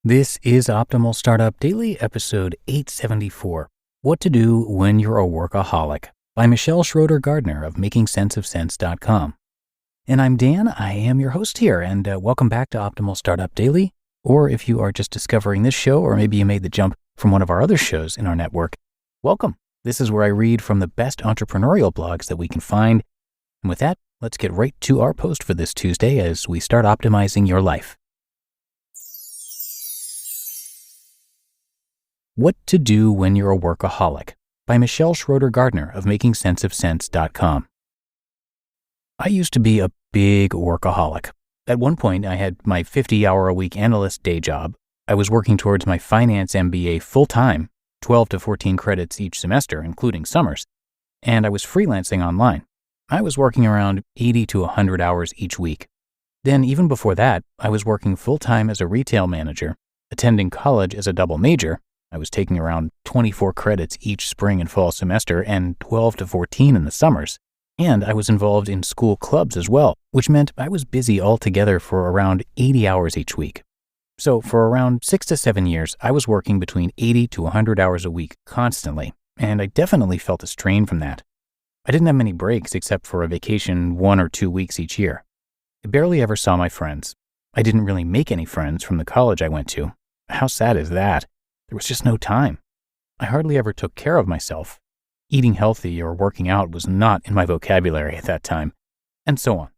This is Optimal Startup Daily, episode 874, What to Do When You're a Workaholic, by Michelle Schroeder-Gardner of MakingSenseOfSense.com. And I'm Dan, I am your host here, and welcome back to Optimal Startup Daily. Or if you are just discovering this show, or maybe you made the jump from one of our other shows in our network, welcome. This is where I read from the best entrepreneurial blogs that we can find. And with that, let's get right to our post for this Tuesday as we start optimizing your life. What to Do When You're a Workaholic, by Michelle Schroeder-Gardner of MakingSenseOfSense.com. I used to be a big workaholic. At one point, I had my 50-hour-a-week analyst day job. I was working towards my finance MBA full-time, 12 to 14 credits each semester, including summers, and I was freelancing online. I was working around 80 to 100 hours each week. Then, even before that, I was working full-time as a retail manager, attending college as a double major. I was taking around 24 credits each spring and fall semester and 12 to 14 in the summers. And I was involved in school clubs as well, which meant I was busy altogether for around 80 hours each week. So for around 6 to 7 years, I was working between 80 to 100 hours a week constantly, and I definitely felt a strain from that. I didn't have many breaks except for a vacation 1 or 2 weeks each year. I barely ever saw my friends. I didn't really make any friends from the college I went to. How sad is that? There was just no time. I hardly ever took care of myself. Eating healthy or working out was not in my vocabulary at that time, and so on.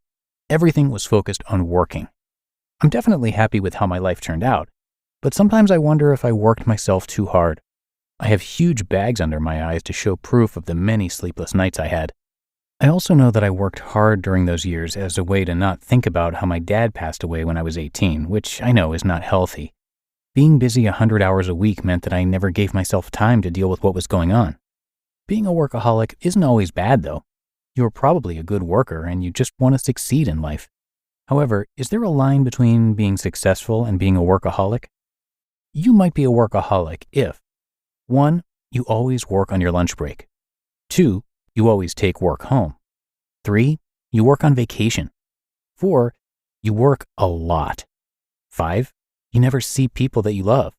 Everything was focused on working. I'm definitely happy with how my life turned out, but sometimes I wonder if I worked myself too hard. I have huge bags under my eyes to show proof of the many sleepless nights I had. I also know that I worked hard during those years as a way to not think about how my dad passed away when I was 18, which I know is not healthy. Being busy 100 hours a week meant that I never gave myself time to deal with what was going on. Being a workaholic isn't always bad, though. You're probably a good worker and you just want to succeed in life. However, is there a line between being successful and being a workaholic? You might be a workaholic if 1. You always work on your lunch break. 2. You always take work home. 3. You work on vacation. 4. You work a lot. 5. You never see people that you love.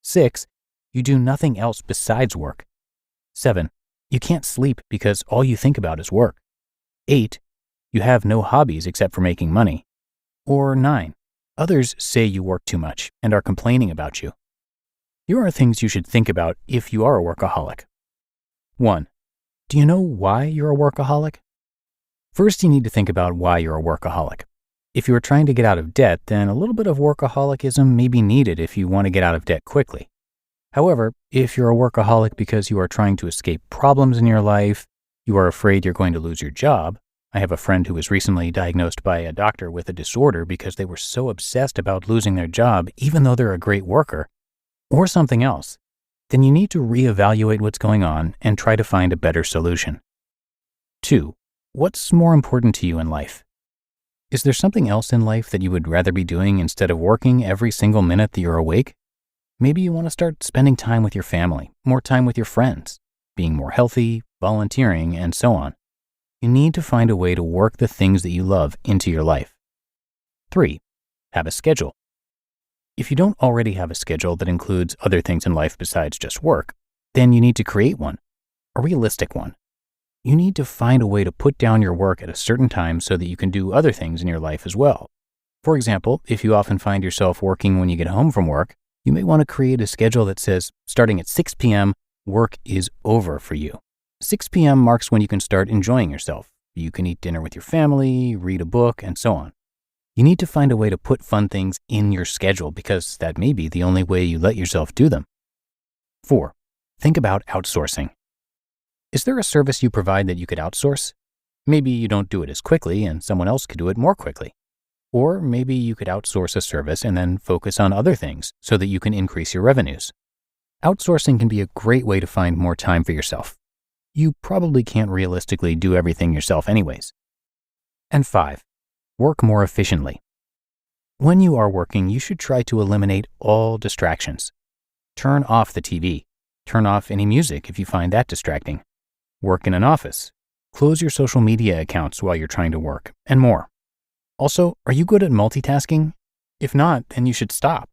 6. You do nothing else besides work. 7. You can't sleep because all you think about is work. 8. You have no hobbies except for making money. Or 9. Others say you work too much and are complaining about you. Here are things you should think about if you are a workaholic. 1. Do you know why you're a workaholic? First, you need to think about why you're a workaholic. If you are trying to get out of debt, then a little bit of workaholicism may be needed if you want to get out of debt quickly. However, if you're a workaholic because you are trying to escape problems in your life, you are afraid you're going to lose your job. I have a friend who was recently diagnosed by a doctor with a disorder because they were so obsessed about losing their job even though they're a great worker, or something else, then you need to reevaluate what's going on and try to find a better solution. 2. What's more important to you in life? Is there something else in life that you would rather be doing instead of working every single minute that you're awake? Maybe you want to start spending time with your family, more time with your friends, being more healthy, volunteering, and so on. You need to find a way to work the things that you love into your life. 3. Have a schedule. If you don't already have a schedule that includes other things in life besides just work, then you need to create one, a realistic one. You need to find a way to put down your work at a certain time so that you can do other things in your life as well. For example, if you often find yourself working when you get home from work, you may want to create a schedule that says, starting at 6 p.m., work is over for you. 6 p.m. marks when you can start enjoying yourself. You can eat dinner with your family, read a book, and so on. You need to find a way to put fun things in your schedule because that may be the only way you let yourself do them. 4. Think about outsourcing. Is there a service you provide that you could outsource? Maybe you don't do it as quickly and someone else could do it more quickly. Or maybe you could outsource a service and then focus on other things so that you can increase your revenues. Outsourcing can be a great way to find more time for yourself. You probably can't realistically do everything yourself anyways. And 5, work more efficiently. When you are working, you should try to eliminate all distractions. Turn off the TV. Turn off any music if you find that distracting. Work in an office. Close your social media accounts while you're trying to work, and more. Also, are you good at multitasking? If not, then you should stop.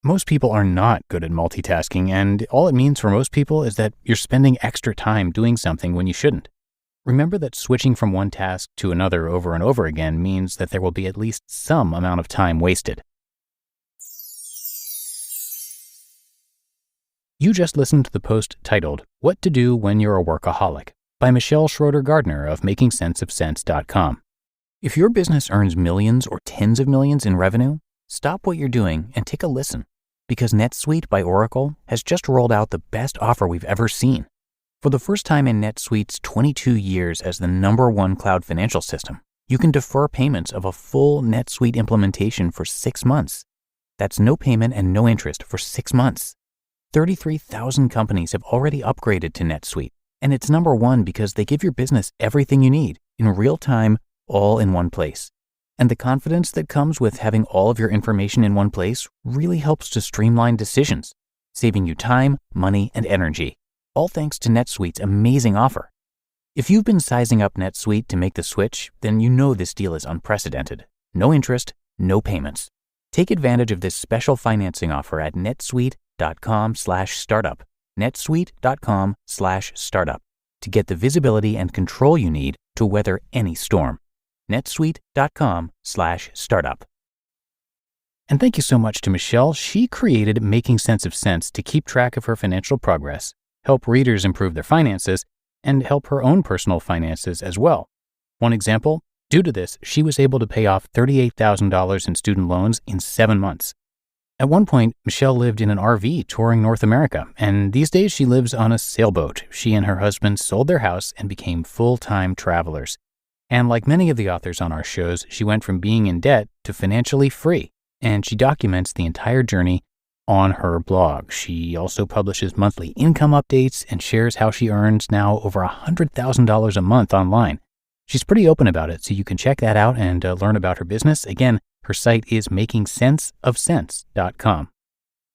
Most people are not good at multitasking, and all it means for most people is that you're spending extra time doing something when you shouldn't. Remember that switching from one task to another over and over again means that there will be at least some amount of time wasted. You just listened to the post titled, "What to Do When You're a Workaholic" by Michelle Schroeder-Gardner of makingsenseofsense.com. If your business earns millions or tens of millions in revenue, stop what you're doing and take a listen, because NetSuite by Oracle has just rolled out the best offer we've ever seen. For the first time in NetSuite's 22 years as the #1 cloud financial system, you can defer payments of a full NetSuite implementation for 6 months. That's no payment and no interest for 6 months. 33,000 companies have already upgraded to NetSuite, and it's #1 because they give your business everything you need in real time, all in one place. And the confidence that comes with having all of your information in one place really helps to streamline decisions, saving you time, money, and energy, all thanks to NetSuite's amazing offer. If you've been sizing up NetSuite to make the switch, then you know this deal is unprecedented. No interest, no payments. Take advantage of this special financing offer at netsuite.com/startup, netsuite.com/startup, to get the visibility and control you need to weather any storm. netsuite.com/startup. And thank you so much to Michelle. She created Making Sense of Sense to keep track of her financial progress, help readers improve their finances, and help her own personal finances as well. One example, due to this, she was able to pay off $38,000 in student loans in 7 months. At one point, Michelle lived in an RV touring North America, and these days she lives on a sailboat. She and her husband sold their house and became full-time travelers. And like many of the authors on our shows, she went from being in debt to financially free, and she documents the entire journey on her blog. She also publishes monthly income updates and shares how she earns now over $100,000 a month online. She's pretty open about it, so you can check that out and learn about her business. Again, her site is makingsenseofsense.com.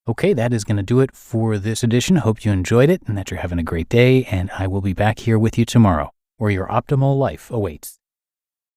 Okay, that is going to do it for this edition. Hope you enjoyed it and that you're having a great day, and I will be back here with you tomorrow, where your optimal life awaits.